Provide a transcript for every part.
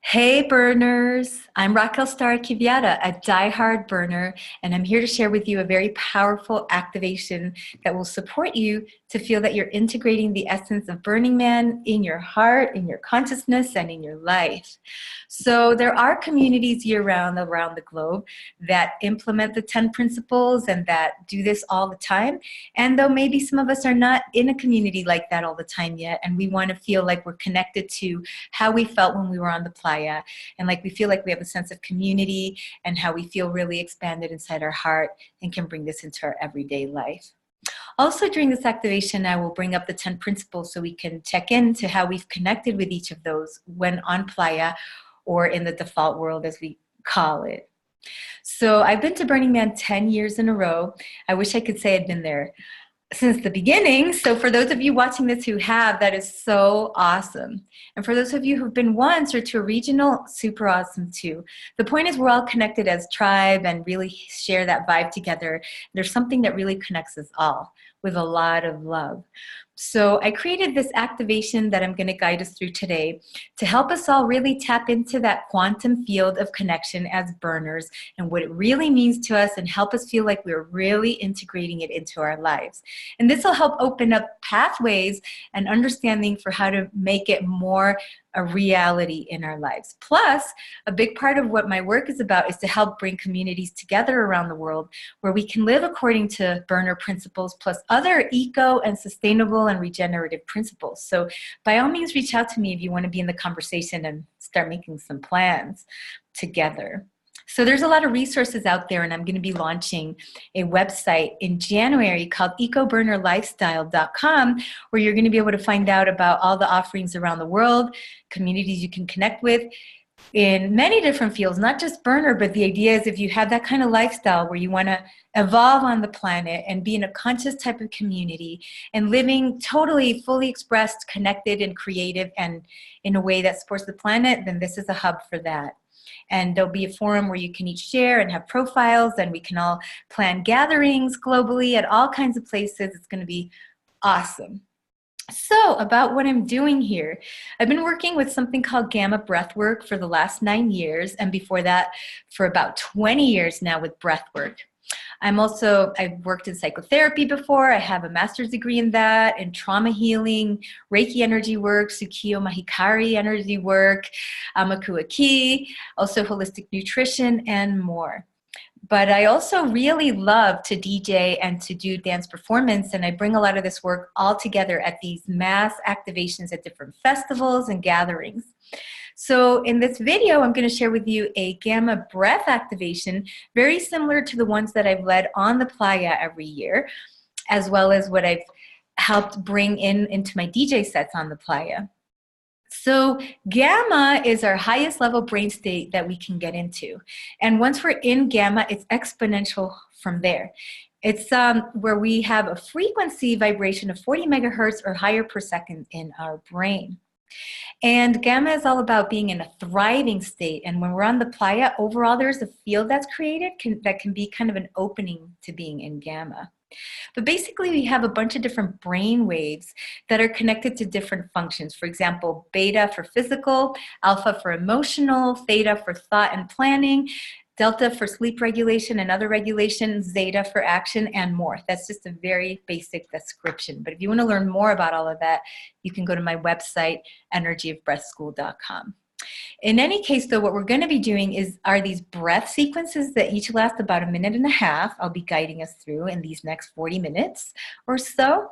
Hey burners, I'm RahQuel Star Achiaviatta, a diehard burner, and I'm here to share with you a very powerful activation that will support you to feel that you're integrating the essence of Burning Man in your heart, in your consciousness, and in your life. So there are communities year-round around the globe that implement the 10 principles and that do this all the time. And though maybe some of us are not in a community like that all the time yet, and we want to feel like we're connected to how we felt when we were on the playa, and like we feel like we have a sense of community and how we feel really expanded inside our heart and can bring this into our everyday life. Also during this activation, I will bring up the 10 principles so we can check in to how we've connected with each of those when on playa or in the default world as we call it. So I've been to Burning Man 10 years in a row. I wish I could say I'd been there since the beginning. So for those of you watching this who have, that is so awesome. And for those of you who've been once or to a regional, super awesome too. The point is we're all connected as tribe and really share that vibe together. There's something that really connects us all with a lot of love. So I created this activation that I'm going to guide us through today to help us all really tap into that quantum field of connection as burners and what it really means to us and help us feel like we're really integrating it into our lives. And this will help open up pathways and understanding for how to make it more a reality in our lives. Plus, a big part of what my work is about is to help bring communities together around the world where we can live according to burner principles plus other eco and sustainable and regenerative principles. So by all means, reach out to me if you want to be in the conversation and start making some plans together. So there's a lot of resources out there, and I'm going to be launching a website in January called ecoburnerlifestyle.com, where you're going to be able to find out about all the offerings around the world, communities you can connect with in many different fields, not just burner, but the idea is if you have that kind of lifestyle where you want to evolve on the planet and be in a conscious type of community and living totally fully expressed, connected, and creative and in a way that supports the planet, then this is a hub for that. And there'll be a forum where you can each share and have profiles, and we can all plan gatherings globally at all kinds of places. It's going to be awesome. So about what I'm doing here, I've been working with something called Gamma Breathwork for the last 9 years, and before that for about 20 years now with breathwork. I've worked in psychotherapy before. I have a master's degree in that, in trauma healing, Reiki energy work, Tsukio Mahikari energy work, Amakuaki, also holistic nutrition, and more. But I also really love to DJ and to do dance performance, and I bring a lot of this work all together at these mass activations at different festivals and gatherings. So in this video, I'm going to share with you a gamma breath activation, very similar to the ones that I've led on the playa every year, as well as what I've helped bring into my DJ sets on the playa. So gamma is our highest level brain state that we can get into. And once we're in gamma, it's exponential from there. It's where we have a frequency vibration of 40 megahertz or higher per second in our brain. And gamma is all about being in a thriving state. And when we're on the playa, overall, there's a field that's created that can be kind of an opening to being in gamma. But basically, we have a bunch of different brain waves that are connected to different functions. For example, beta for physical, alpha for emotional, theta for thought and planning, delta for sleep regulation and other regulation, zeta for action, and more. That's just a very basic description. But if you want to learn more about all of that, you can go to my website, energyofbreathschool.com. In any case, though, what we're going to be doing are these breath sequences that each last about 1.5 minutes. I'll be guiding us through in these next 40 minutes or so.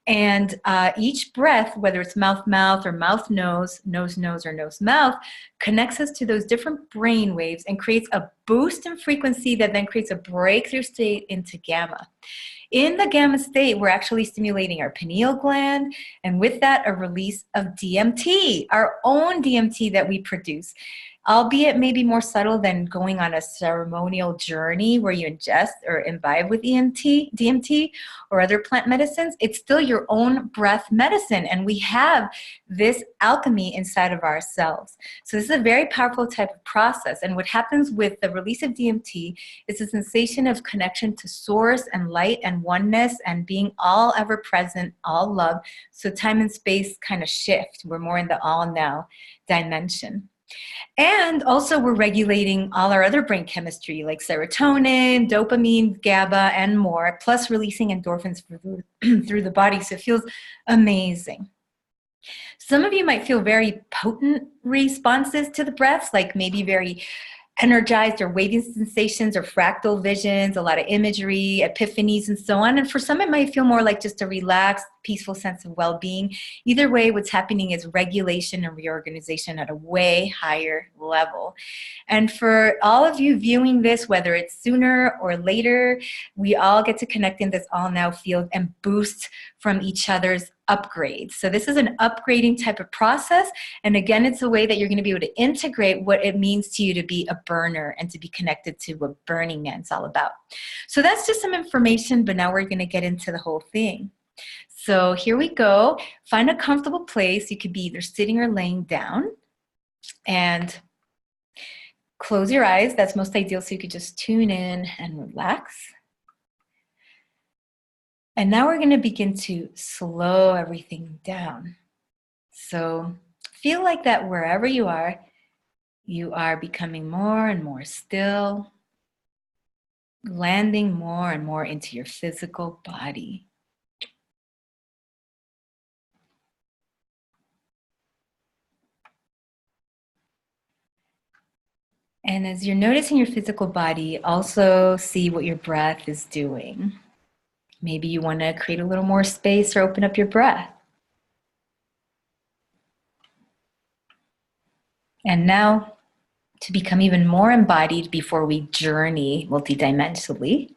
And each breath, whether it's mouth-mouth or mouth-nose, nose-nose, or nose-mouth, connects us to those different brain waves and creates a boost in frequency that then creates a breakthrough state into gamma. In the gamma state, we're actually stimulating our pineal gland, and with that, a release of DMT, our own DMT that we produce. Albeit maybe more subtle than going on a ceremonial journey where you ingest or imbibe with DMT or other plant medicines, it's still your own breath medicine, and we have this alchemy inside of ourselves. So this is a very powerful type of process, and what happens with the release of DMT is a sensation of connection to source and light and oneness and being all ever present, all love. So time and space kind of shift. We're more in the all now dimension. And also we're regulating all our other brain chemistry like serotonin, dopamine, GABA, and more, plus releasing endorphins through the body. So it feels amazing. Some of you might feel very potent responses to the breaths, like maybe very energized or waving sensations or fractal visions, a lot of imagery, epiphanies, and so on. And for some, it might feel more like just a relaxed, peaceful sense of well-being. Either way, what's happening is regulation and reorganization at a way higher level. And for all of you viewing this, whether it's sooner or later, we all get to connect in this all now field and boost from each other's upgrades. So this is an upgrading type of process. And again, it's a way that you're going to be able to integrate what it means to you to be a burner and to be connected to what Burning Man's all about. So that's just some information, but now we're going to get into the whole thing. So here we go. Find a comfortable place. You could be either sitting or laying down, and close your eyes. That's most ideal, so you could just tune in and relax. And now we're going to begin to slow everything down. So feel like that wherever you are becoming more and more still, landing more and more into your physical body. And as you're noticing your physical body, also see what your breath is doing. Maybe you want to create a little more space or open up your breath. And now, to become even more embodied before we journey multidimensionally,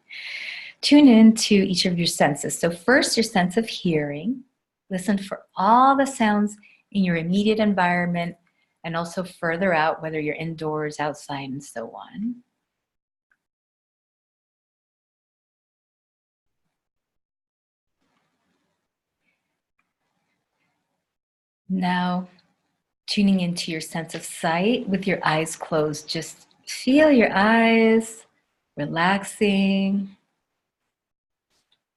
tune into each of your senses. So first, your sense of hearing. Listen for all the sounds in your immediate environment and also further out, whether you're indoors, outside, and so on. Now, tuning into your sense of sight with your eyes closed. Just feel your eyes relaxing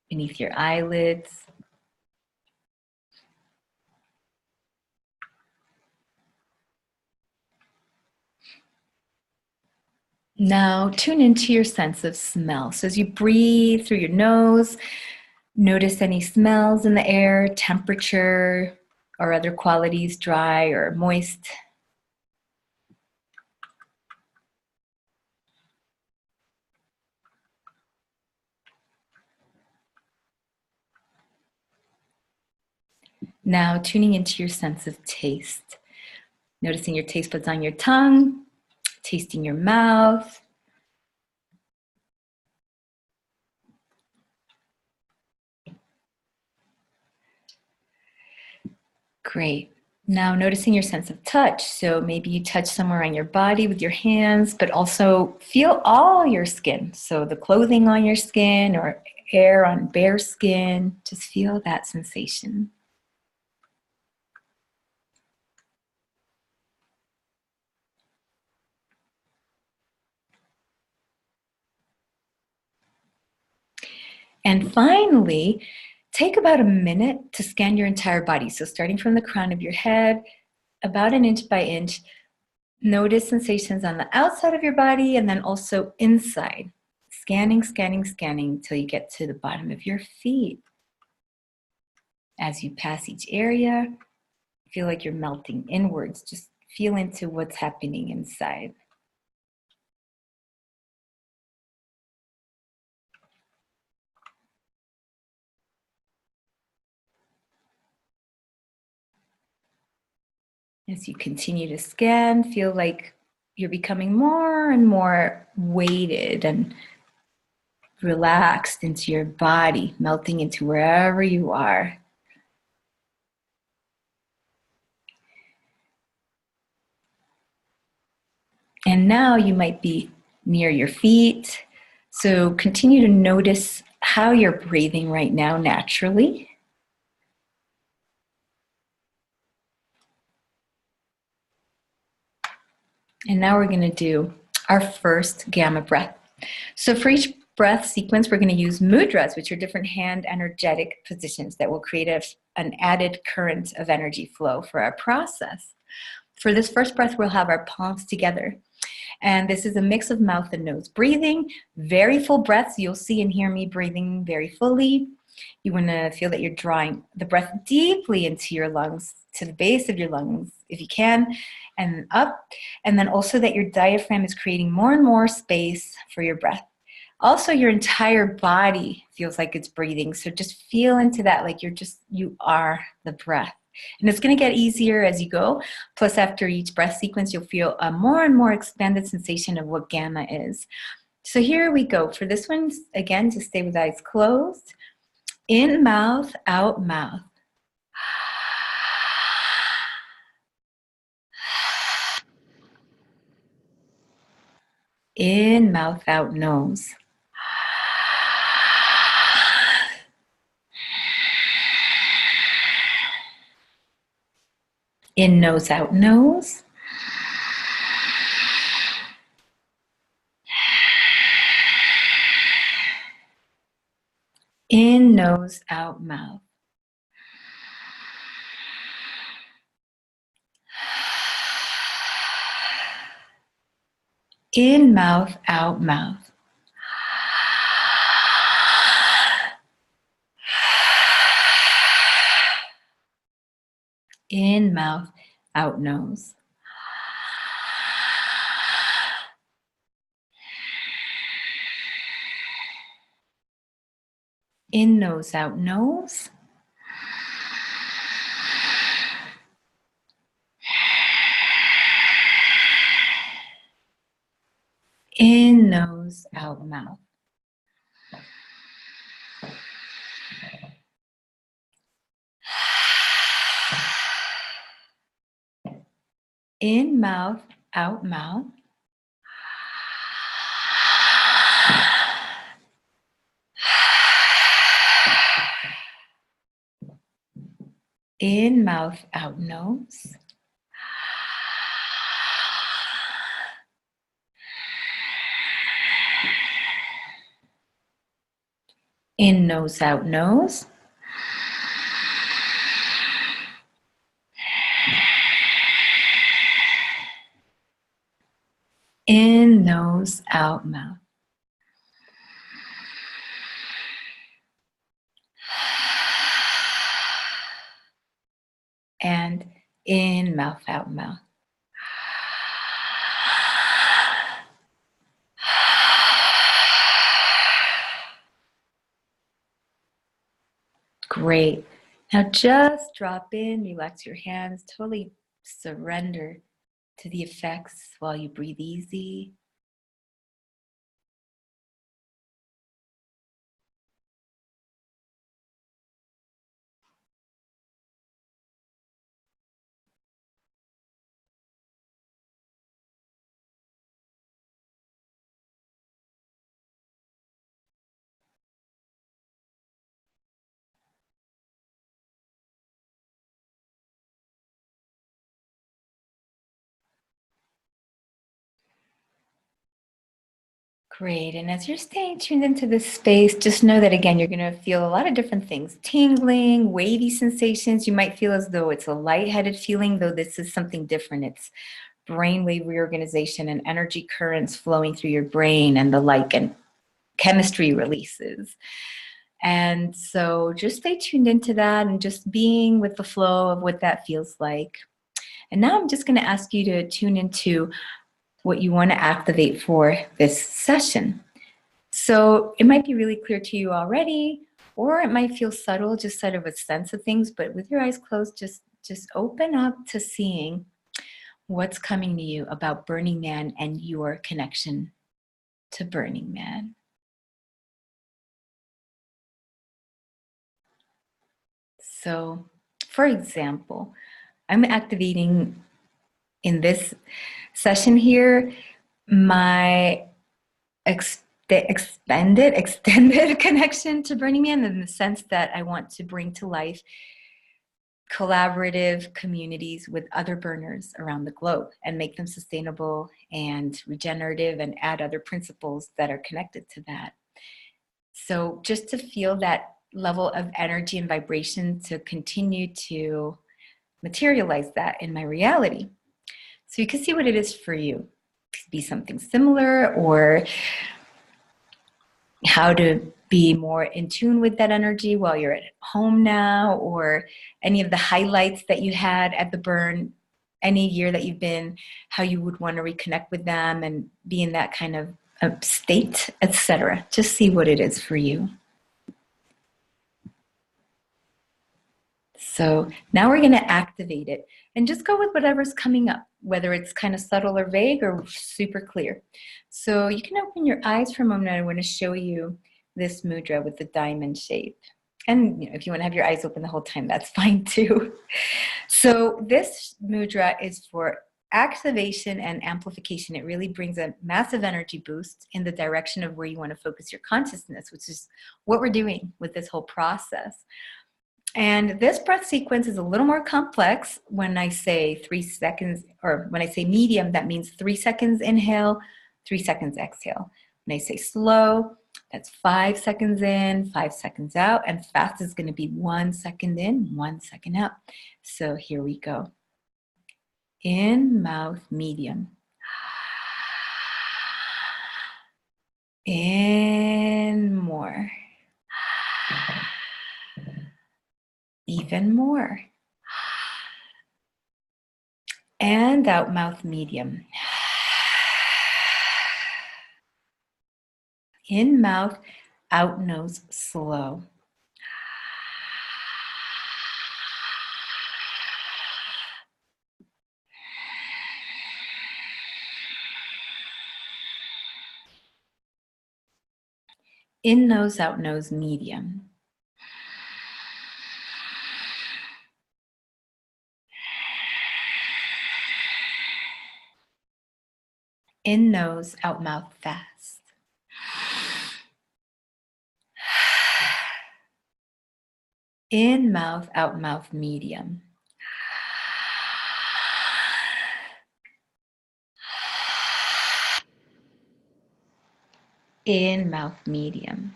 beneath your eyelids. Now tune into your sense of smell. So as you breathe through your nose, notice any smells in the air, temperature, or other qualities, dry or moist. Now tuning into your sense of taste. Noticing your taste buds on your tongue, tasting your mouth. Great. Now noticing your sense of touch. So maybe you touch somewhere on your body with your hands, but also feel all your skin. So the clothing on your skin or hair on bare skin, just feel that sensation. And finally, take about a minute to scan your entire body. So starting from the crown of your head, about an inch by inch, notice sensations on the outside of your body and then also inside. Scanning, scanning, scanning till you get to the bottom of your feet. As you pass each area, feel like you're melting inwards. Just feel into what's happening inside. As you continue to scan, feel like you're becoming more and more weighted and relaxed into your body, melting into wherever you are. And now you might be near your feet. So continue to notice how you're breathing right now naturally. And now we're going to do our first gamma breath. So for each breath sequence, we're going to use mudras, which are different hand energetic positions that will create an added current of energy flow for our process. For this first breath, we'll have our palms together. And this is a mix of mouth and nose breathing, very full breaths. You'll see and hear me breathing very fully. You want to feel that you're drawing the breath deeply into your lungs, to the base of your lungs, if you can, and up. And then also that your diaphragm is creating more and more space for your breath. Also, your entire body feels like it's breathing. So just feel into that, like you are the breath. And it's going to get easier as you go. Plus, after each breath sequence, you'll feel a more and more expanded sensation of what gamma is. So here we go. For this one, again, just stay with eyes closed. In mouth, out mouth. In mouth, out nose. In nose, out nose. In nose, out mouth. In mouth, out mouth. In mouth, out nose. In nose, out nose. In nose, out mouth. In mouth, out mouth. In mouth, out nose. In nose, out nose. In nose, out mouth. And in mouth, out mouth. Great. Now just drop in, relax your hands, totally surrender to the effects while you breathe easy. Great, and as you're staying tuned into this space, just know that again, you're gonna feel a lot of different things. Tingling, wavy sensations. You might feel as though it's a lightheaded feeling, though this is something different. It's brainwave reorganization and energy currents flowing through your brain and the like, and chemistry releases. And so just stay tuned into that and just being with the flow of what that feels like. And now I'm just gonna ask you to tune into what you want to activate for this session. So it might be really clear to you already, or it might feel subtle, just sort of a sense of things, but with your eyes closed, just open up to seeing what's coming to you about Burning Man and your connection to Burning Man. So, for example, I'm activating in this session here my extended connection to Burning Man, in the sense that I want to bring to life collaborative communities with other burners around the globe and make them sustainable and regenerative and add other principles that are connected to that. So just to feel that level of energy and vibration to continue to materialize that in my reality. So you can see what it is for you. It could be something similar, or how to be more in tune with that energy while you're at home now, or any of the highlights that you had at the burn, any year that you've been, how you would want to reconnect with them and be in that kind of state, etc. Just see what it is for you. So now we're going to activate it and just go with whatever's coming up, whether it's kind of subtle or vague or super clear. So you can open your eyes for a moment. I want to show you this mudra with the diamond shape. And if you want to have your eyes open the whole time, that's fine too. So this mudra is for activation and amplification. It really brings a massive energy boost in the direction of where you want to focus your consciousness, which is what we're doing with this whole process. And this breath sequence is a little more complex. When I say 3 seconds, or when I say medium, that means 3 seconds inhale, 3 seconds exhale. When I say slow, that's 5 seconds in, 5 seconds out, and fast is going to be 1 second in, 1 second out. So here we go. In, mouth, medium. In, more. Even more. And out, mouth, medium. In, mouth, out, nose, slow. In, nose, out, nose, medium. In, nose, out, mouth, fast. In, mouth, out, mouth, medium. In, mouth, medium.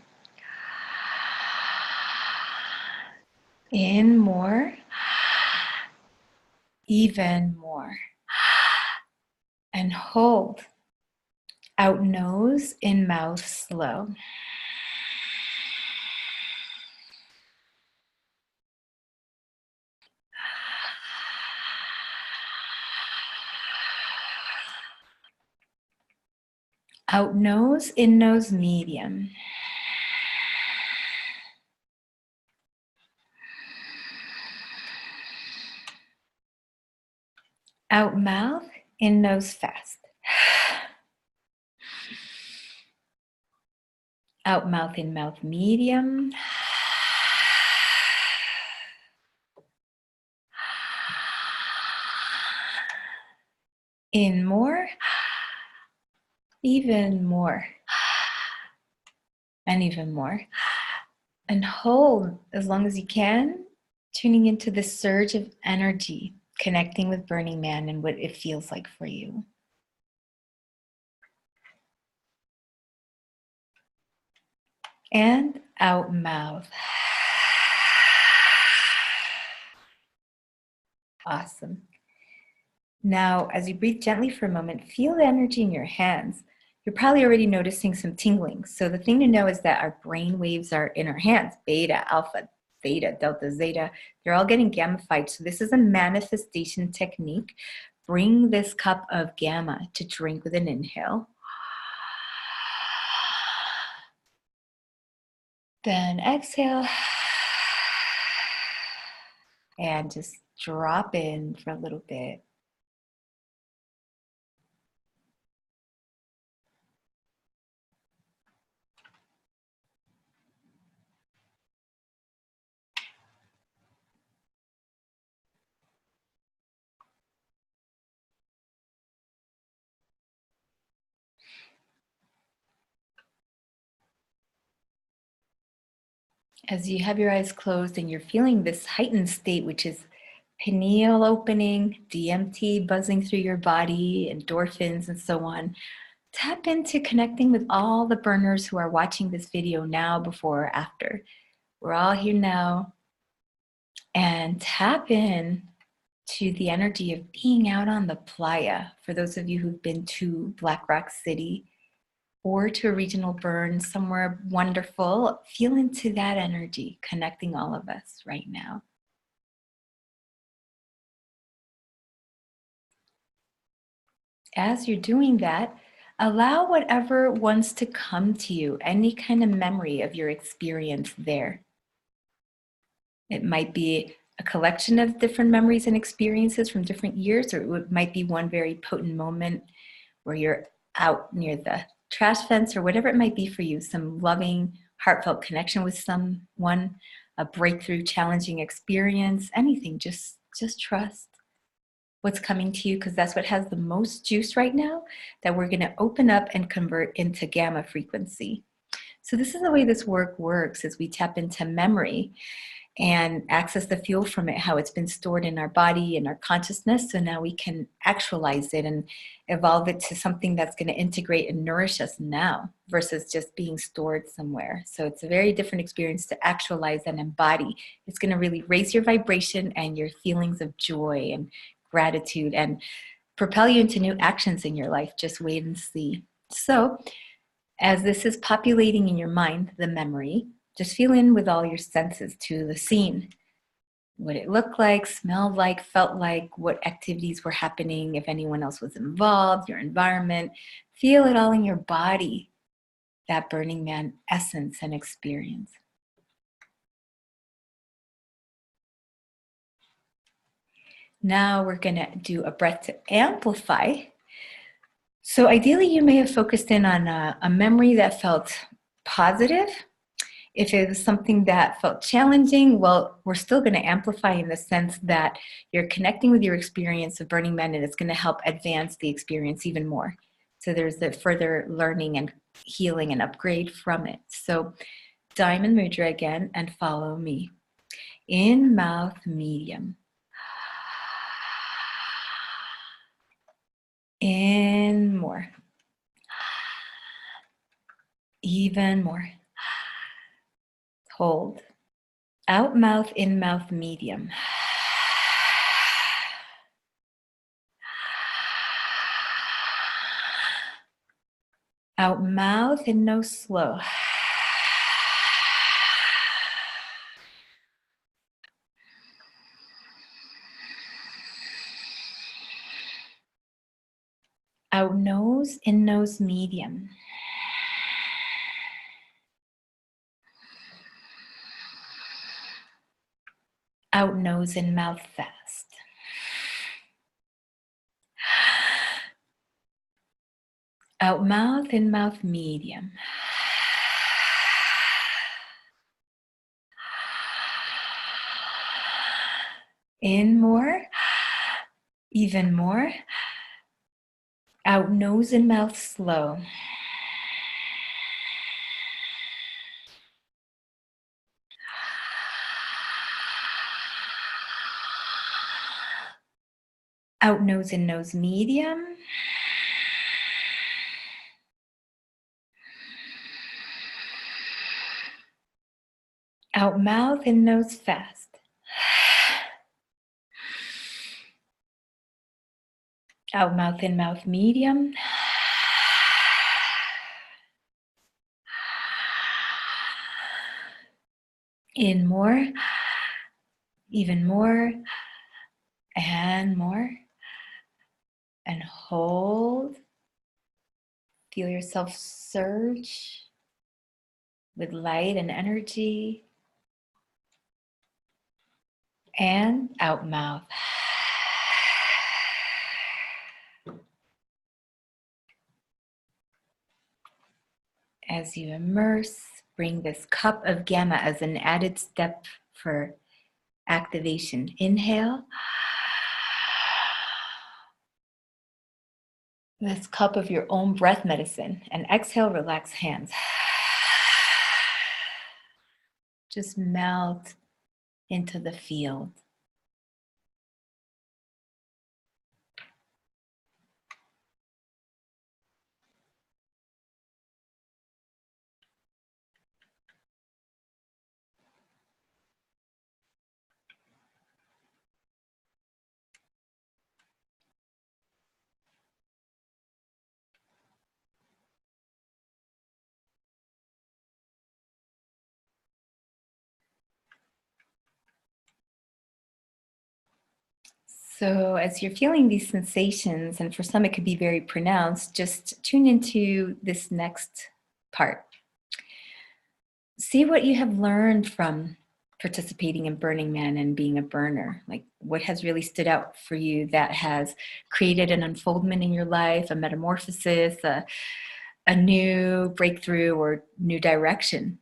In, more. Even more. And hold. Out, nose, in, mouth, slow. Out, nose, in, nose, medium. Out, mouth, in, nose, fast. Out, mouth, in, mouth, medium. In, more. Even more. And even more. And hold as long as you can, tuning into the surge of energy, connecting with Burning Man and what it feels like for you. And out, mouth. Awesome. Now, as you breathe gently for a moment, feel the energy in your hands. You're probably already noticing some tingling. So the thing to know is that our brain waves are in our hands, beta, alpha, theta, delta, zeta. They're all getting gammified. So this is a manifestation technique. Bring this cup of gamma to drink with an inhale. Then exhale. And just drop in for a little bit. As you have your eyes closed and you're feeling this heightened state, which is pineal opening, DMT buzzing through your body, endorphins, and so on, tap into connecting with all the burners who are watching this video now, before, or after. We're all here now. And tap in to the energy of being out on the playa. For those of you who've been to Black Rock City or to a regional burn somewhere wonderful, feel into that energy connecting all of us right now. As you're doing that, allow whatever wants to come to you, any kind of memory of your experience there. It might be a collection of different memories and experiences from different years, or it might be one very potent moment where you're out near the trash fence or whatever it might be for you, some loving, heartfelt connection with someone, a breakthrough, challenging experience, anything. Just trust what's coming to you, because that's what has the most juice right now, that we're going to open up and convert into gamma frequency. So this is the way this work works, as we tap into memory and access the fuel from it, how it's been stored in our body and our consciousness. So now we can actualize it and evolve it to something that's going to integrate and nourish us now versus just being stored somewhere. So it's a very different experience to actualize and embody. It's going to really raise your vibration and your feelings of joy and gratitude and propel you into new actions in your life. Just wait and see. So as this is populating in your mind, the memory, just feel in with all your senses to the scene. What it looked like, smelled like, felt like, what activities were happening, if anyone else was involved, your environment. Feel it all in your body, that Burning Man essence and experience. Now we're going to do a breath to amplify. So ideally, you may have focused in on a memory that felt positive. If it was something that felt challenging, well, we're still going to amplify in the sense that you're connecting with your experience of Burning Man, and it's going to help advance the experience even more. So there's the further learning and healing and upgrade from it. So Diamond Mudra again, and follow me. In mouth medium. In more. Even more. Hold. Out mouth, in mouth medium. Out mouth, in nose slow. Out nose, in nose medium. Out nose, in mouth fast. Out mouth, in mouth medium. In more. Even more. Out nose and mouth slow. Out nose and nose medium. Out mouth and nose fast. Out mouth and mouth medium. In more. Even more. And more. And hold. Feel yourself surge with light and energy. And out mouth. As you immerse, bring this cup of gamma as an added step for activation. Inhale. This cup of your own breath medicine. And exhale, relax hands. Just melt into the field. So as you're feeling these sensations, and for some it could be very pronounced, just tune into this next part. See what you have learned from participating in Burning Man and being a burner. Like, what has really stood out for you that has created an unfoldment in your life, a metamorphosis, a new breakthrough or new direction.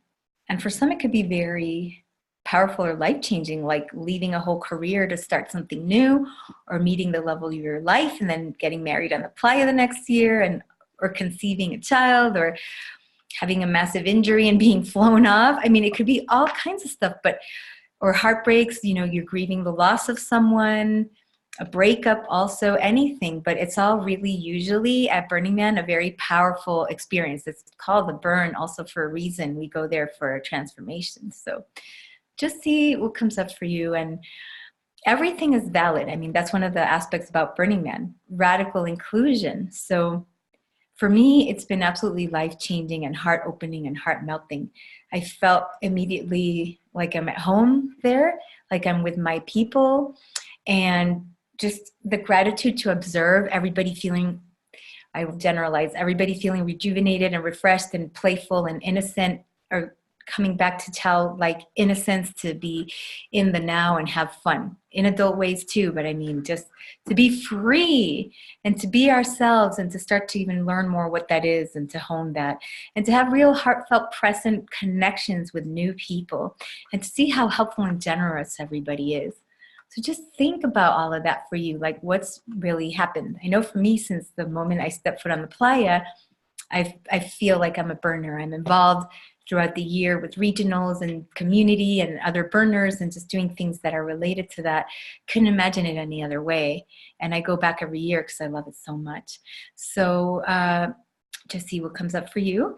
And for some, it could be very powerful or life-changing, like leaving a whole career to start something new, or meeting the love of your life and then getting married on the Playa the next year, and or conceiving a child, or having a massive injury and being flown off. I mean, it could be all kinds of stuff, but or heartbreaks, you know, you're grieving the loss of someone, a breakup, also anything, but it's all really usually at Burning Man a very powerful experience. It's called the burn also for a reason. We go there for a transformation. So just see what comes up for you, and everything is valid. I mean, that's one of the aspects about Burning Man, radical inclusion. So for me, it's been absolutely life-changing and heart-opening and heart-melting. I felt immediately like I'm at home there, like I'm with my people, and just the gratitude to observe everybody feeling, I will generalize, everybody feeling rejuvenated and refreshed and playful and innocent, or coming back to childlike innocence, to be in the now and have fun in adult ways too. But I mean, just to be free and to be ourselves, and to start to even learn more what that is, and to hone that, and to have real heartfelt present connections with new people, and to see how helpful and generous everybody is. So just think about all of that for you, like what's really happened. I know for me, since the moment I stepped foot on the Playa, I feel like I'm a burner. I'm involved throughout the year with regionals and community and other burners, and just doing things that are related to that. Couldn't imagine it any other way. And I go back every year because I love it so much. So just see what comes up for you.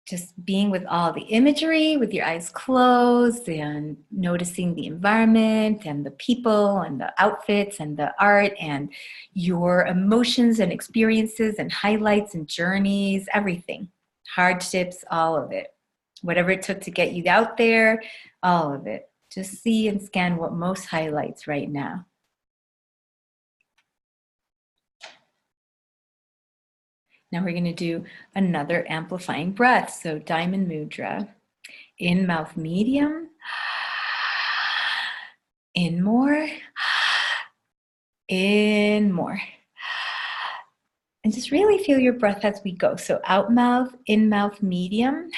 Just being with all the imagery, with your eyes closed, and noticing the environment and the people and the outfits and the art and your emotions and experiences and highlights and journeys, everything, hardships, all of it, whatever it took to get you out there, all of it. Just see and scan what most highlights right now. Now we're going to do another amplifying breath. So Diamond Mudra. In mouth medium. In more. In more. And just really feel your breath as we go. So out mouth, in mouth medium.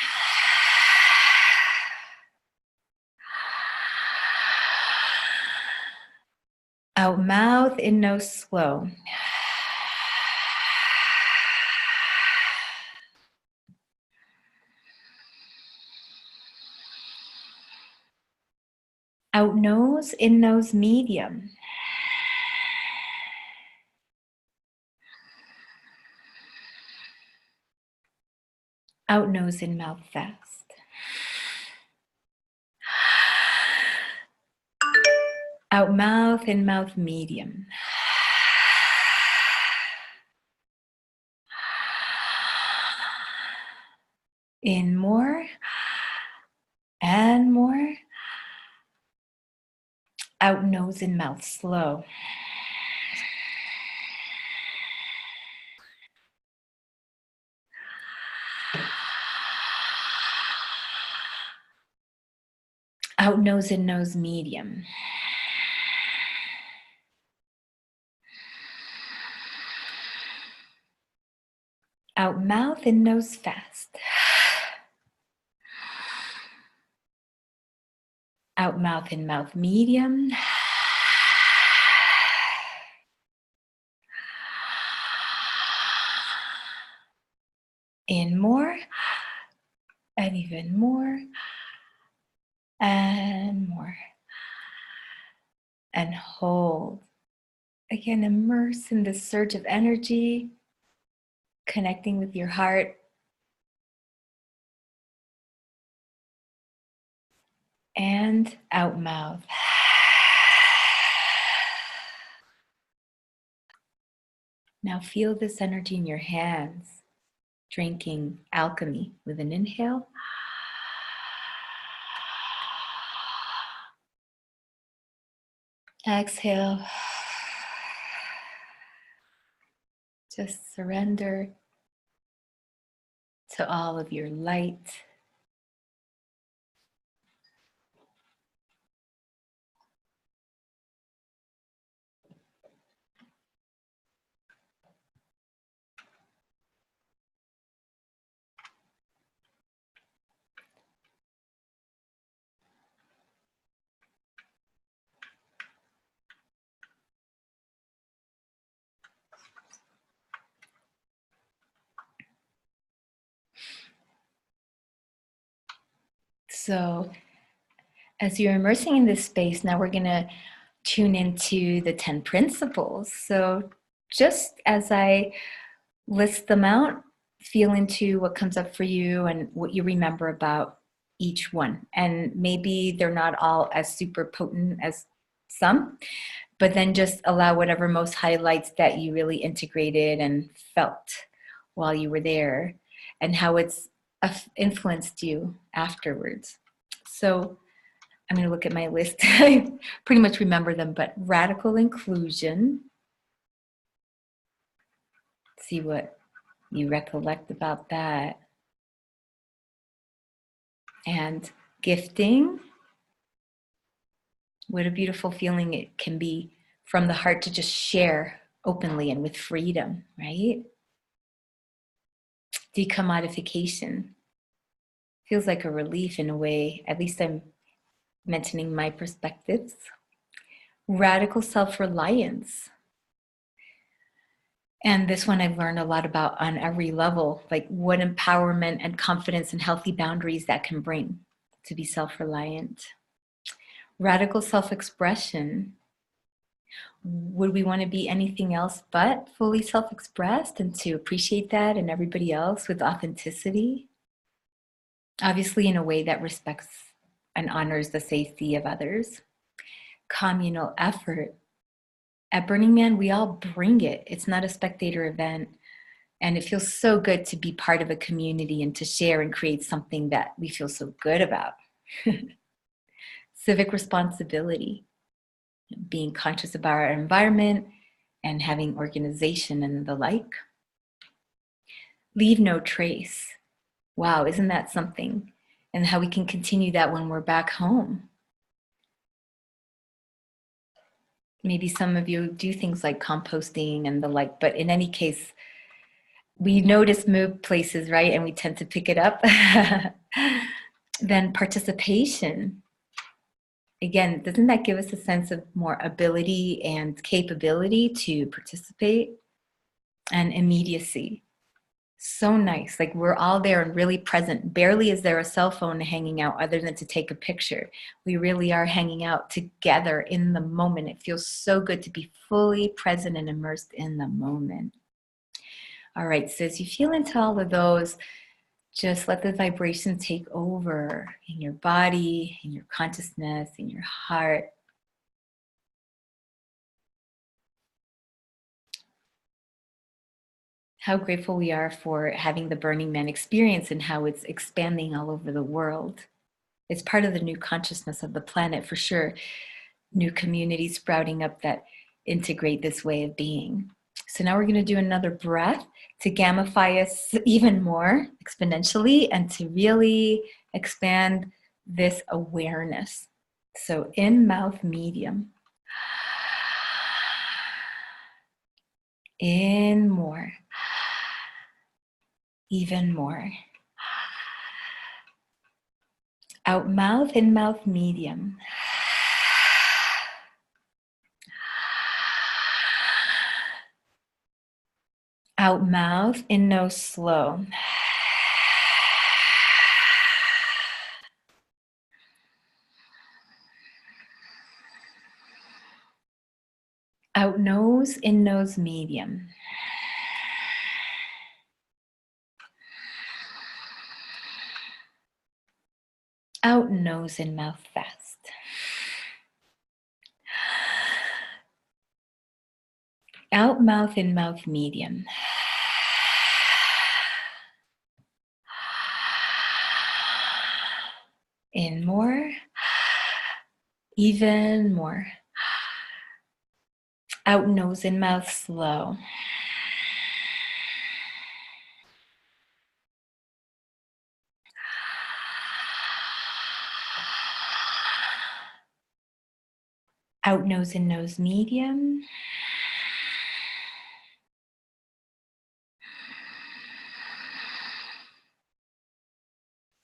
Out mouth, in nose slow. Out nose, in nose medium. Out nose, in mouth fast. Out mouth, in mouth medium. In more and more. Out nose, in mouth slow. Out nose, in nose medium. Out mouth, in nose fast. Out mouth, in mouth medium. In more, and even more, and more. And hold. Again, immerse in this surge of energy, connecting with your heart. And out mouth. Now feel this energy in your hands, drinking alchemy with an inhale. Exhale. Just surrender to all of your light. So as you're immersing in this space, now we're going to tune into the 10 principles. So just as I list them out, feel into what comes up for you and what you remember about each one. And maybe they're not all as super potent as some, but then just allow whatever most highlights that you really integrated and felt while you were there and how it's influenced you afterwards. So I'm going to look at my list. I pretty much remember them, but radical inclusion. See what you recollect about that. And gifting. What a beautiful feeling it can be from the heart to just share openly and with freedom, right? Decommodification. Feels like a relief in a way. At least I'm mentioning my perspectives. Radical self-reliance. And this one I've learned a lot about on every level, like what empowerment and confidence and healthy boundaries that can bring to be self-reliant. Radical self-expression. Would we want to be anything else but fully self-expressed and to appreciate that and everybody else with authenticity? Obviously in a way that respects and honors the safety of others. Communal effort. At Burning Man, we all bring it. It's not a spectator event. And it feels so good to be part of a community and to share and create something that we feel so good about. Civic responsibility, being conscious about our environment and having organization and the like. Leave no trace. Wow, isn't that something? And how we can continue that when we're back home. Maybe some of you do things like composting and the like, but in any case, we notice move places, right? And we tend to pick it up. Then participation. Again, doesn't that give us a sense of more ability and capability to participate? And immediacy. So nice. Like we're all there and really present. Barely is there a cell phone hanging out other than to take a picture. We really are hanging out together in the moment. It feels so good to be fully present and immersed in the moment. All right, so as you feel into all of those, just let the vibration take over in your body, in your consciousness, in your heart. How grateful we are for having the Burning Man experience and how it's expanding all over the world. It's part of the new consciousness of the planet for sure. New communities sprouting up that integrate this way of being. So now we're going to do another breath to gamify us even more exponentially and to really expand this awareness. So in mouth medium. In more. Even more. Out mouth, in mouth medium. Out mouth, in nose slow. Out nose, in nose medium. Out nose, in mouth fast. Out mouth, in mouth medium. In more. Even more. Out nose and mouth slow. Out nose and nose medium.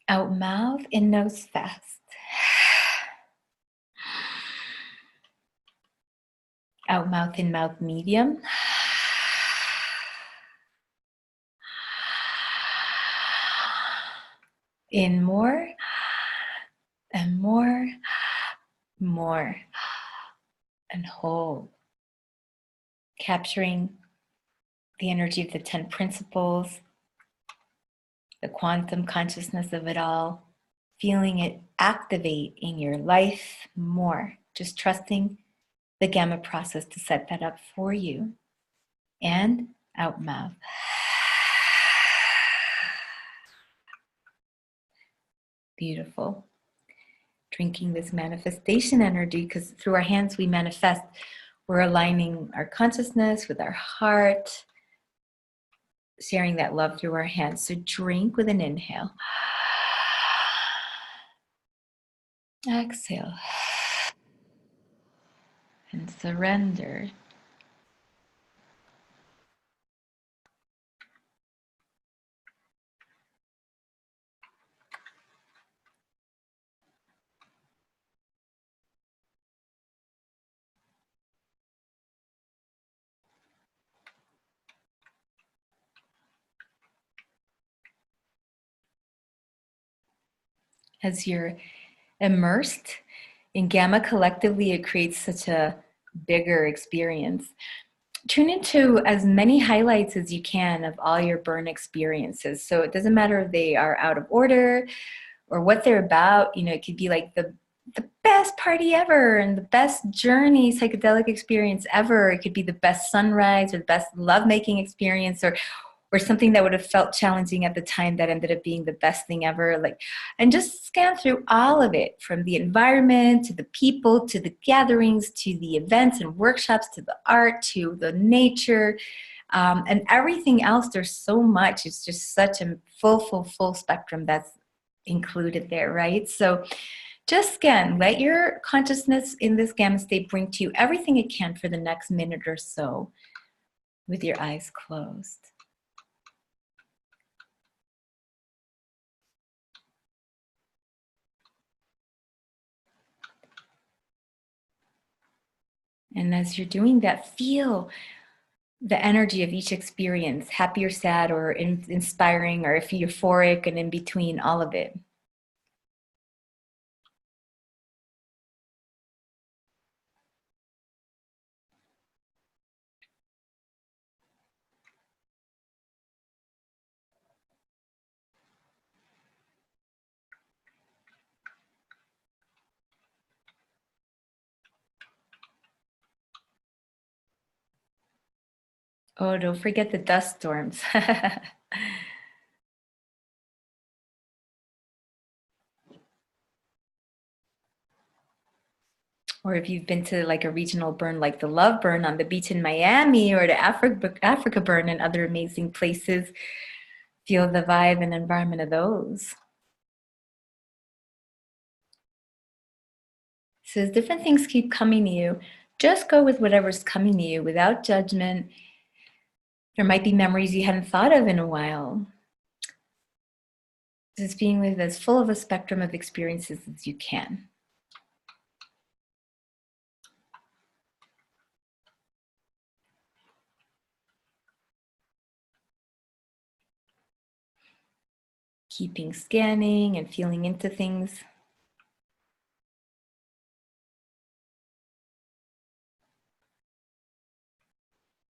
Out mouth, in nose fast. Out mouth, in mouth medium. In more and more, more, and hold. Capturing the energy of the 10 principles, the quantum consciousness of it all, feeling it activate in your life more, just trusting the gamma process to set that up for you. And out mouth. Beautiful. Drinking this manifestation energy, because through our hands we manifest. We're aligning our consciousness with our heart, sharing that love through our hands. So drink with an inhale. Exhale. And surrender. As you're immersed in gamma collectively, it creates such a bigger experience. Tune into as many highlights as you can of all your burn experiences. So it doesn't matter if they are out of order or what they're about. You know, it could be like the best party ever and the best journey, psychedelic experience ever. It could be the best sunrise or the best lovemaking experience, or something that would have felt challenging at the time that ended up being the best thing ever. Like, and just scan through all of it, from the environment to the people to the gatherings to the events and workshops to the art to the nature, and everything else. There's so much. It's just such a full spectrum that's included there, right? So just scan, let your consciousness in this gamma state bring to you everything it can for the next minute or so with your eyes closed. And as you're doing that, feel the energy of each experience, happy or sad or inspiring, or if euphoric, and in between, all of it. Oh, don't forget the dust storms. Or if you've been to like a regional burn, like the Love Burn on the beach in Miami, or the Africa Burn and other amazing places, feel the vibe and environment of those. So as different things keep coming to you, just go with whatever's coming to you without judgment. There might be memories you hadn't thought of in a while. Just being with as full of a spectrum of experiences as you can. Keeping scanning and feeling into things.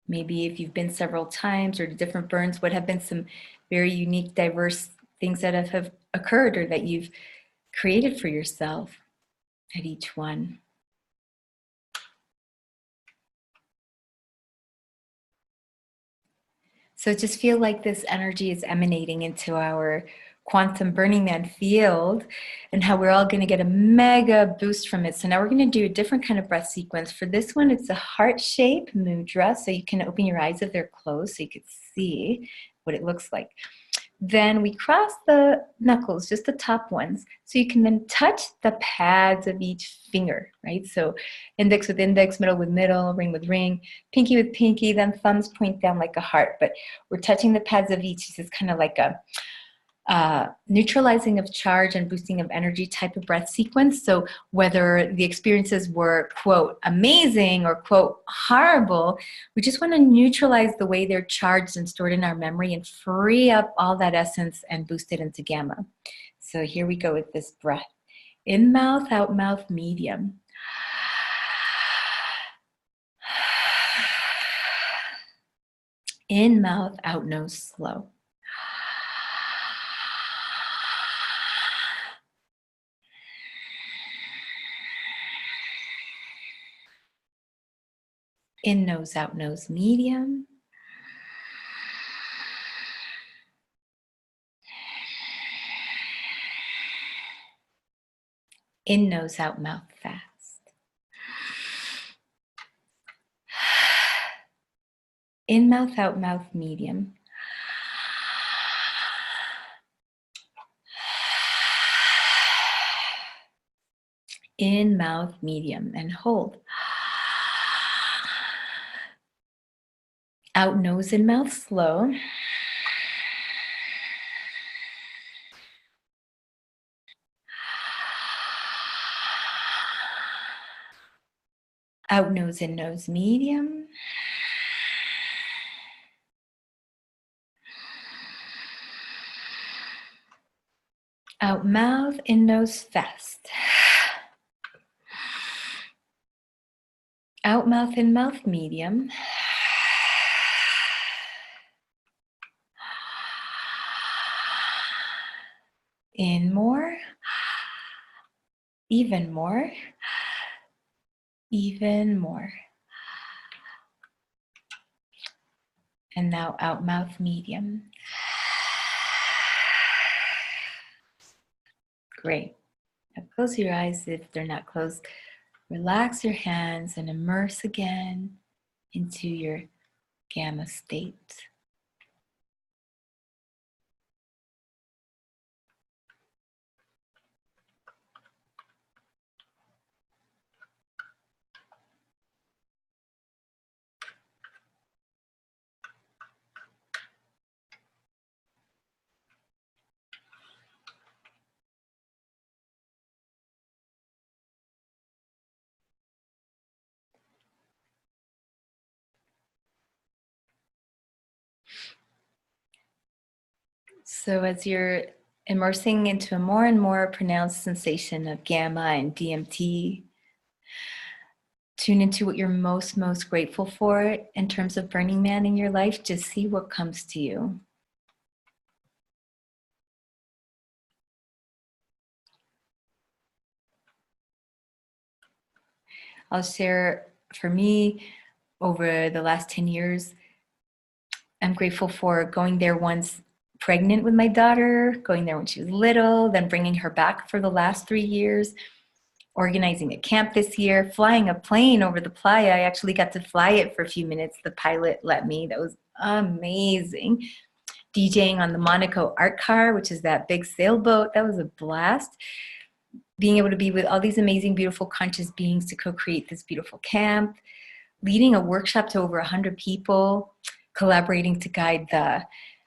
Maybe if you've been several times or to different burns, what have been some very unique, diverse things that have occurred or that you've created for yourself at each one. So just feel like this energy is emanating into our quantum Burning Man field and how we're all going to get a mega boost from it. So now we're going to do a different kind of breath sequence. For this one, it's a heart shape mudra. So you can open your eyes if they're closed so you could see what it looks like. Then we cross the knuckles, just the top ones, so you can then touch the pads of each finger, right? So index with index, middle with middle, ring with ring, pinky with pinky, then thumbs point down like a heart. But we're touching the pads of each. This is kind of like a neutralizing of charge and boosting of energy type of breath sequence. So whether the experiences were, quote, amazing or, quote, horrible, we just want to neutralize the way they're charged and stored in our memory and free up all that essence and boost it into gamma. So here we go with this breath. In mouth, out mouth, medium. In mouth, out nose, slow. In nose, out nose, medium. In nose, out mouth, fast. In mouth, out mouth, medium. In mouth, medium, and hold. Out nose and mouth, slow. Out nose and nose, medium. Out mouth, in nose, fast. Out mouth, in mouth, medium. In more. Even more. Even more. And now out mouth, medium. Great. Now close your eyes if they're not closed. Relax your hands and immerse again into your gamma state. So as you're immersing into a more and more pronounced sensation of gamma and DMT, tune into what you're most grateful for in terms of Burning Man in your life. Just see what comes to you. I'll share, for me, over the last 10 years, I'm grateful for going there once pregnant with my daughter, going there when she was little, then bringing her back for the last 3 years, organizing a camp this year, flying a plane over the Playa. I actually got to fly it for a few minutes. The pilot let me. That was amazing. DJing on the Monaco Art Car, which is that big sailboat. That was a blast. Being able to be with all these amazing, beautiful, conscious beings to co-create this beautiful camp, leading a workshop to over 100 people, collaborating to guide the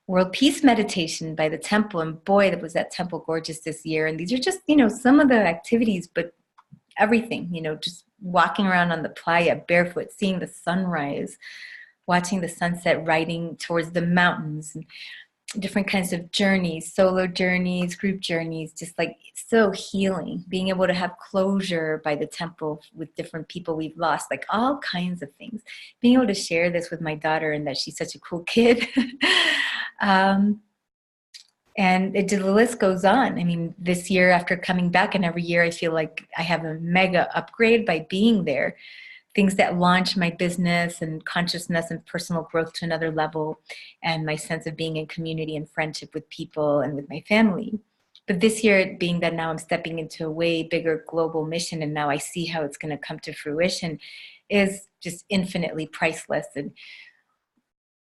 World Peace Meditation by the temple. And boy, was that temple gorgeous this year. And these are just, some of the activities, but everything, just walking around on the playa barefoot, seeing the sunrise, watching the sunset, riding towards the mountains, and different kinds of journeys, solo journeys, group journeys, just like so healing, being able to have closure by the temple with different people we've lost, like all kinds of things. Being able to share this with my daughter and that she's such a cool kid. And the list goes on. I mean, this year after coming back, and every year I feel like I have a mega upgrade by being there. things that launch my business and consciousness and personal growth to another level, and my sense of being in community and friendship with people and with my family. But this year, being that now I'm stepping into a way bigger global mission, and now I see how it's going to come to fruition, is just infinitely priceless and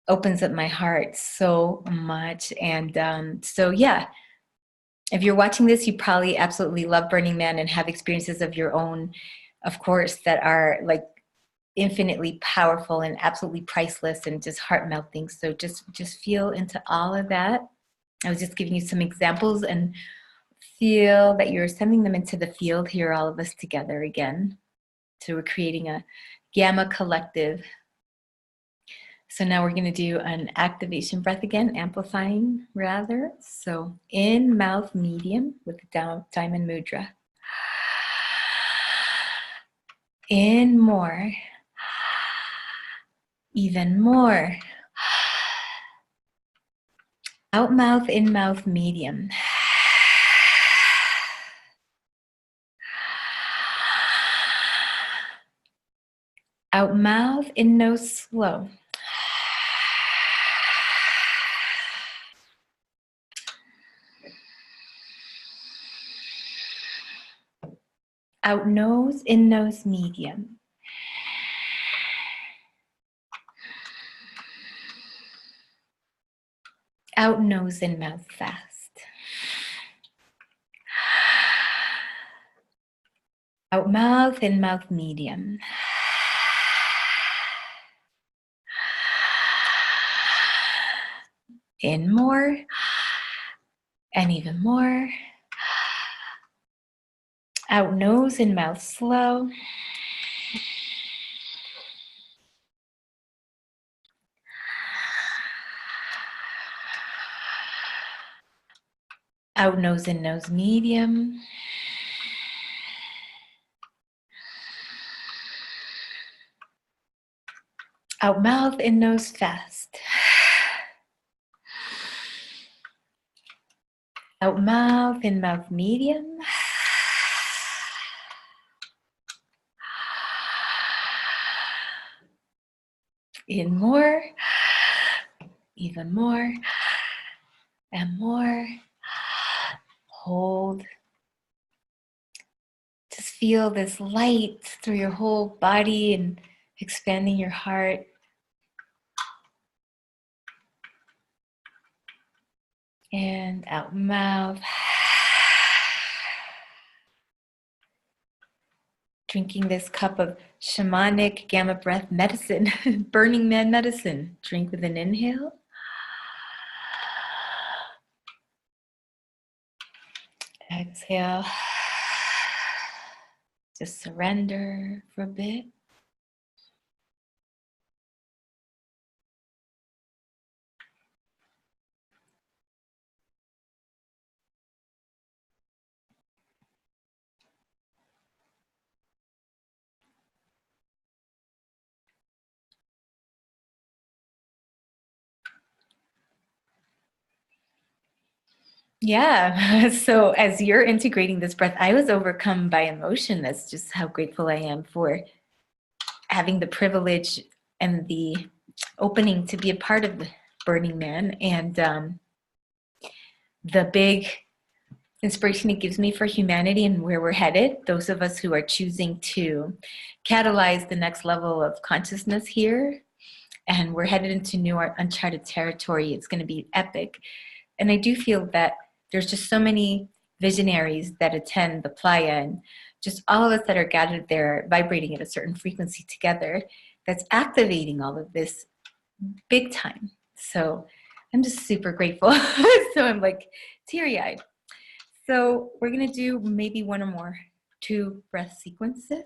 opens up my heart so much. And so yeah, if you're watching this, you probably absolutely love Burning Man and have experiences of your own, of course, that are like infinitely powerful and absolutely priceless and just heart melting. So just feel into all of that. I was just giving you some examples, and feel that you're sending them into the field here, all of us together again. So we're creating a gamma collective. So now we're going to do an activation breath again, amplifying rather. So in mouth medium with the diamond mudra. In more. Even more. Out mouth, in mouth medium. Out mouth, in nose slow. Out nose, in nose medium. Out nose, in mouth fast. Out mouth, in mouth medium. In more, and even more. Out nose, in mouth slow. Out nose, in nose medium. Out mouth, in nose fast. Out mouth, in mouth medium. In more, even more, and more. Hold. Just feel this light through your whole body and expanding your heart. And out mouth. Drinking this cup of shamanic gamma breath medicine, Burning Man medicine. Drink with an inhale. Exhale. Just surrender for a bit. Yeah, so as you're integrating this breath, I was overcome by emotion. That's just how grateful I am for having the privilege and the opening to be a part of the Burning Man, and the big inspiration it gives me for humanity and where we're headed, those of us who are choosing to catalyze the next level of consciousness here. And we're headed into new uncharted territory. It's going to be epic. And I do feel that there's just so many visionaries that attend the Playa, and just all of us that are gathered there vibrating at a certain frequency together that's activating all of this big time. So I'm just super grateful. So I'm like teary-eyed. So we're going to do maybe one or more 2 breath sequences.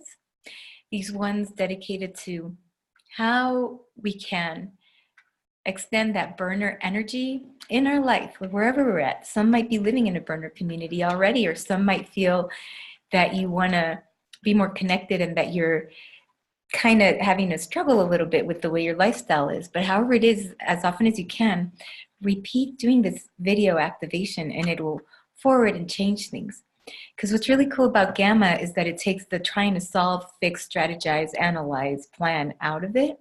These ones dedicated to how we can extend that burner energy in our life, wherever we're at. Some might be living in a burner community already, or some might feel that you want to be more connected and that you're kind of having to struggle a little bit with the way your lifestyle is. But however it is, as often as you can, repeat doing this video activation, and it will forward and change things. Because what's really cool about gamma is that it takes the trying to solve, fix, strategize, analyze, plan out of it.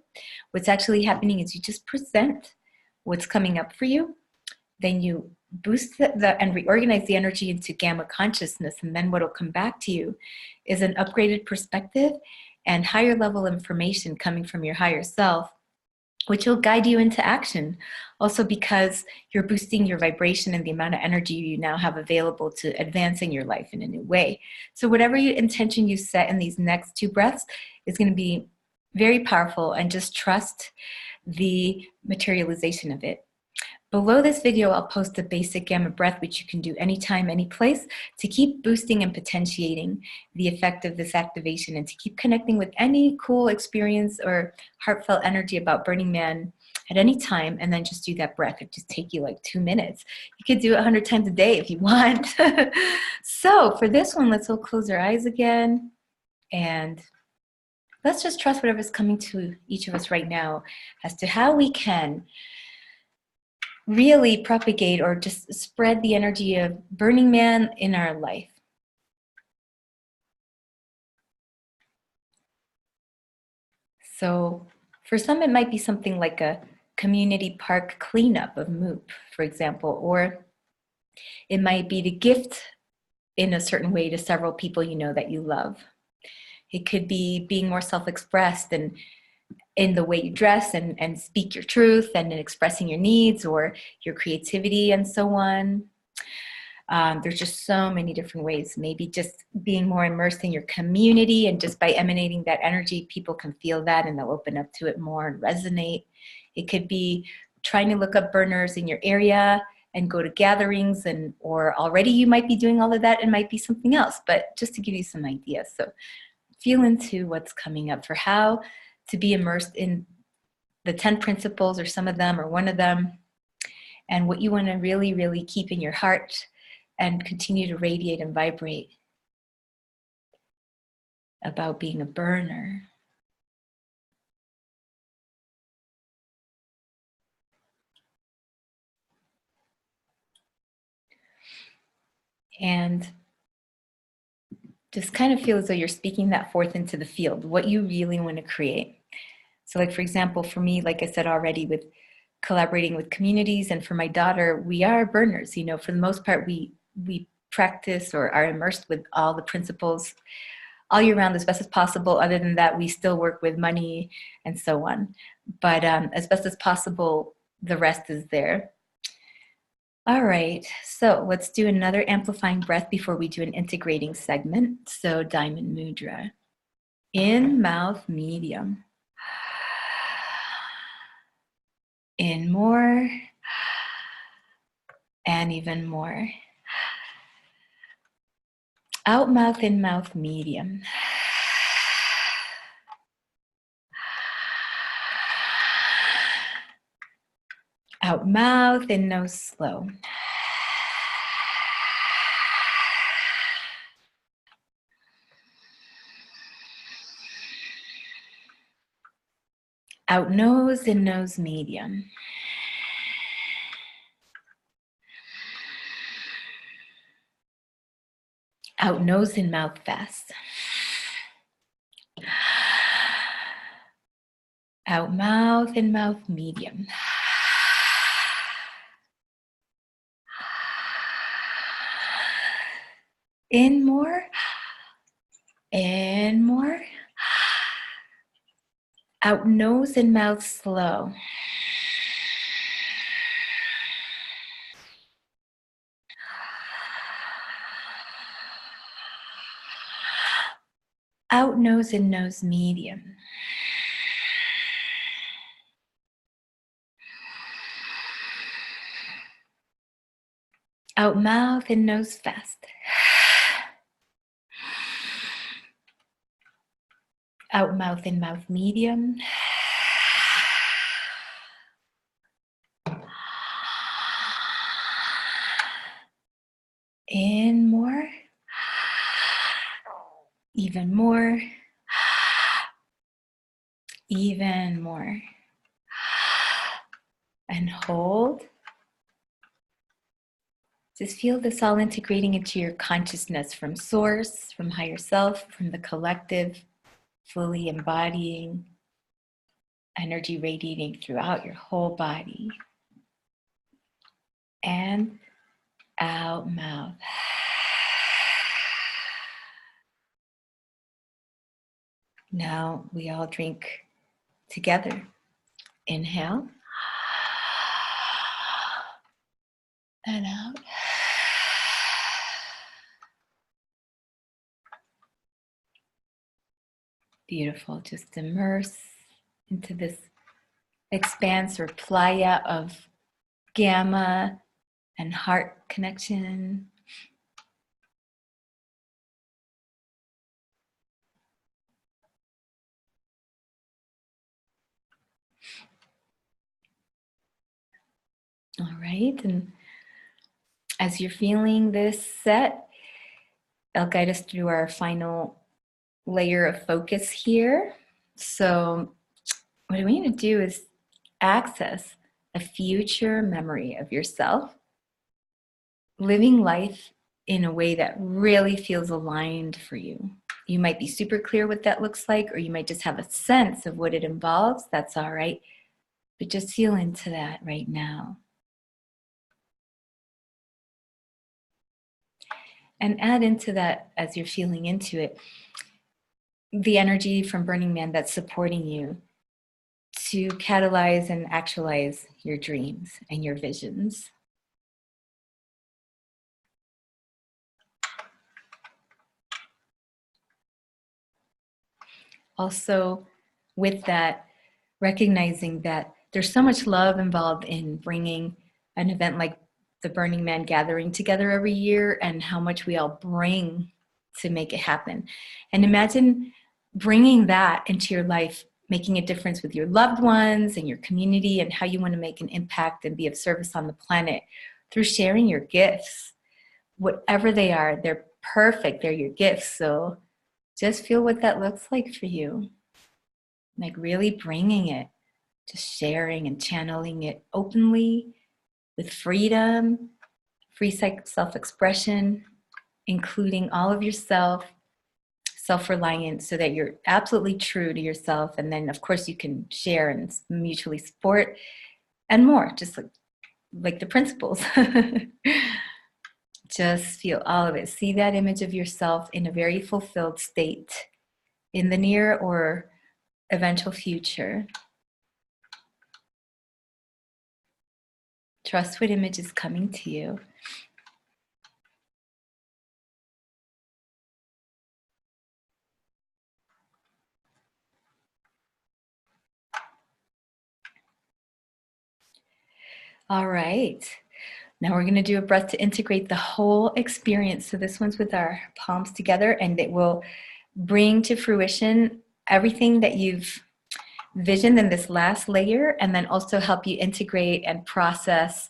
What's actually happening is you just present what's coming up for you. Then you boost and reorganize the energy into gamma consciousness. And then what will come back to you is an upgraded perspective and higher level information coming from your higher self, which will guide you into action. Also because you're boosting your vibration and the amount of energy you now have available to advancing your life in a new way. So whatever intention you set in these next 2 breaths is going to be very powerful, and just trust the materialization of it. Below this video, I'll post a basic gamma breath, which you can do anytime, any place, to keep boosting and potentiating the effect of this activation, and to keep connecting with any cool experience or heartfelt energy about Burning Man at any time, and then just do that breath. It just take you like 2 minutes. You could do it 100 times a day if you want. So for this one, let's all close our eyes again, and let's just trust whatever's coming to each of us right now as to how we can really propagate or just spread the energy of Burning Man in our life. So for some, it might be something like a community park cleanup of MOOP, for example, or it might be to gift in a certain way to several people you know that you love. It could be being more self-expressed and in the way you dress and speak your truth, and in expressing your needs or your creativity and so on. There's just so many different ways. Maybe just being more immersed in your community, and just by emanating that energy, people can feel that and they'll open up to it more and resonate. It could be trying to look up burners in your area and go to gatherings, or already you might be doing all of that. It might be something else, but just to give you some ideas. So feel into what's coming up for how to be immersed in the 10 principles, or some of them, or one of them, and what you want to really, really keep in your heart and continue to radiate and vibrate about being a burner. And just kind of feel as though you're speaking that forth into the field, what you really want to create. So like, for example, for me, like I said already, with collaborating with communities, and for my daughter, we are burners. You know, for the most part, we practice or are immersed with all the principles all year round as best as possible. Other than that, we still work with money and so on. But as best as possible, the rest is there. All right, so let's do another amplifying breath before we do an integrating segment. So Diamond Mudra. In mouth medium. In more, and even more. Out mouth, in mouth medium. Out mouth, in nose slow. Out nose, in nose medium. Out nose, in mouth fast. Out mouth, in mouth medium. In more. In more. Out nose, in mouth slow. Out nose, in nose medium. Out mouth, in nose fast. Out mouth, in mouth medium. In more. Even more. Even more. And hold. Just feel this all integrating into your consciousness from source, from higher self, from the collective, fully embodying energy radiating throughout your whole body. And out mouth. Now we all drink together. Inhale. And out. Beautiful. Just immerse into this expanse or playa of gamma and heart connection. All right, and as you're feeling this set, I'll guide us through our final layer of focus here. So what I want you to do is access a future memory of yourself living life in a way that really feels aligned for you. You might be super clear what that looks like, or you might just have a sense of what it involves. That's all right. But just feel into that right now. And add into that, as you're feeling into it, the energy from Burning Man that's supporting you to catalyze and actualize your dreams and your visions. Also, with that, recognizing that there's so much love involved in bringing an event like the Burning Man gathering together every year, and how much we all bring to make it happen. And imagine bringing that into your life, making a difference with your loved ones and your community, and how you want to make an impact and be of service on the planet through sharing your gifts. Whatever they are, they're perfect, they're your gifts. So just feel what that looks like for you. Like really bringing it, just sharing and channeling it openly with freedom, free self-expression, including all of yourself, self-reliant, so that you're absolutely true to yourself. And then, of course, you can share and mutually support and more, just like the principles. Just feel all of it. See that image of yourself in a very fulfilled state in the near or eventual future. Trust what image is coming to you. All right. Now we're going to do a breath to integrate the whole experience. So this one's with our palms together, and it will bring to fruition everything that you've visioned in this last layer, and then also help you integrate and process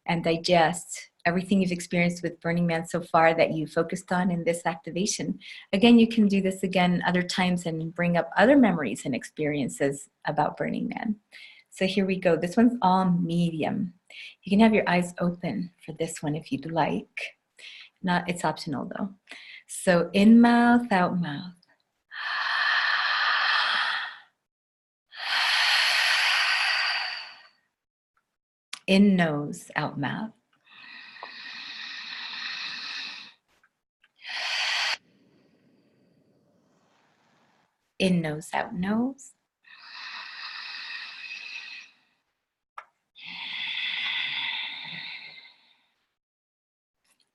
and digest everything you've experienced with Burning Man so far that you focused on in this activation. Again, you can do this again other times and bring up other memories and experiences about Burning Man. So here we go. This one's all medium. You can have your eyes open for this one if you'd like. It's optional though. So in mouth, out mouth. In nose, out mouth. In nose, out nose.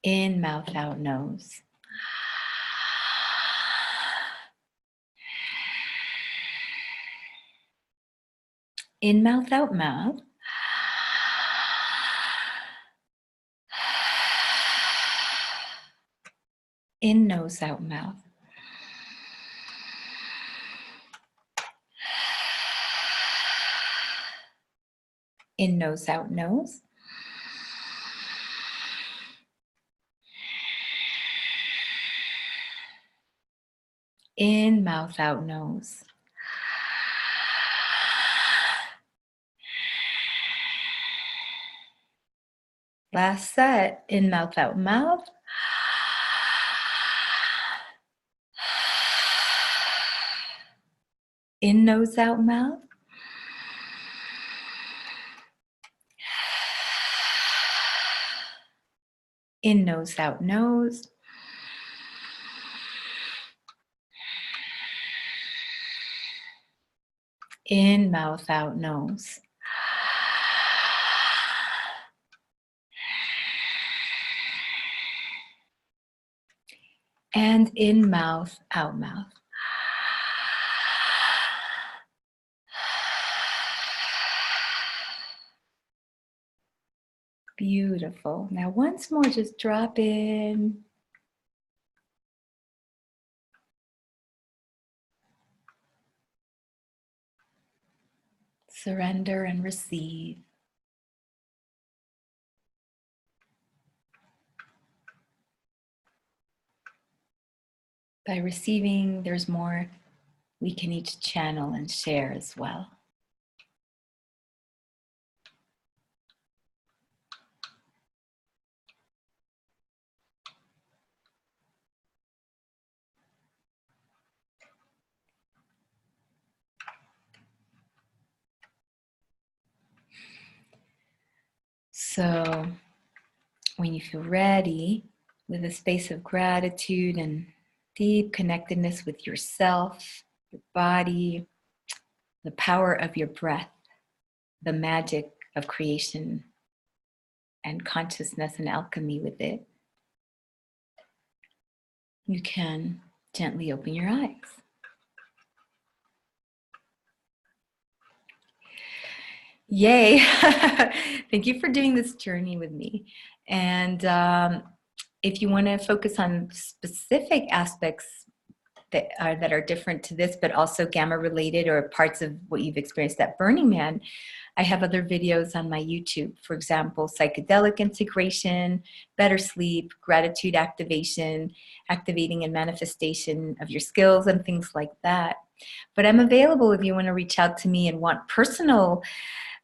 In mouth, out nose. In mouth, out mouth. In nose, out mouth. In nose, out nose. In mouth, out nose. Last set, in mouth, out mouth. In nose, out mouth. In nose, out nose. In mouth, out nose. And in mouth, out mouth. Beautiful. Now once more, just drop in. Surrender and receive. By receiving, there's more we can each channel and share as well. So when you feel ready, with a space of gratitude and deep connectedness with yourself, your body, the power of your breath, the magic of creation and consciousness and alchemy with it, you can gently open your eyes. Yay! Thank you for doing this journey with me. And if you want to focus on specific aspects that are different to this, but also gamma related or parts of what you've experienced at Burning Man, I have other videos on my YouTube. For example, psychedelic integration, better sleep, gratitude activation, activating and manifestation of your skills and things like that. But I'm available if you want to reach out to me and want personal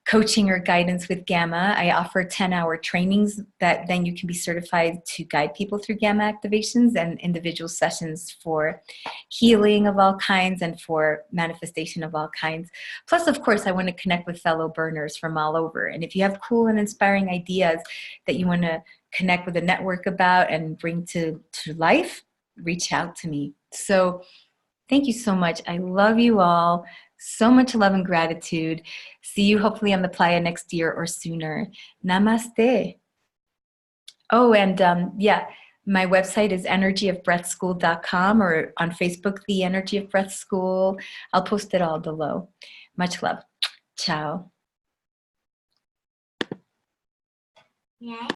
coaching or guidance with Gamma. I offer 10-hour trainings that then you can be certified to guide people through Gamma activations, and individual sessions for healing of all kinds and for manifestation of all kinds. Plus, of course, I want to connect with fellow burners from all over. And if you have cool and inspiring ideas that you want to connect with a network about and bring to life, reach out to me. So thank you so much. I love you all. So much love and gratitude. See you hopefully on the Playa next year or sooner. Namaste. Oh, and yeah, my website is energyofbreathschool.com, or on Facebook, The Energy of Breath School. I'll post it all below. Much love. Ciao. Yeah.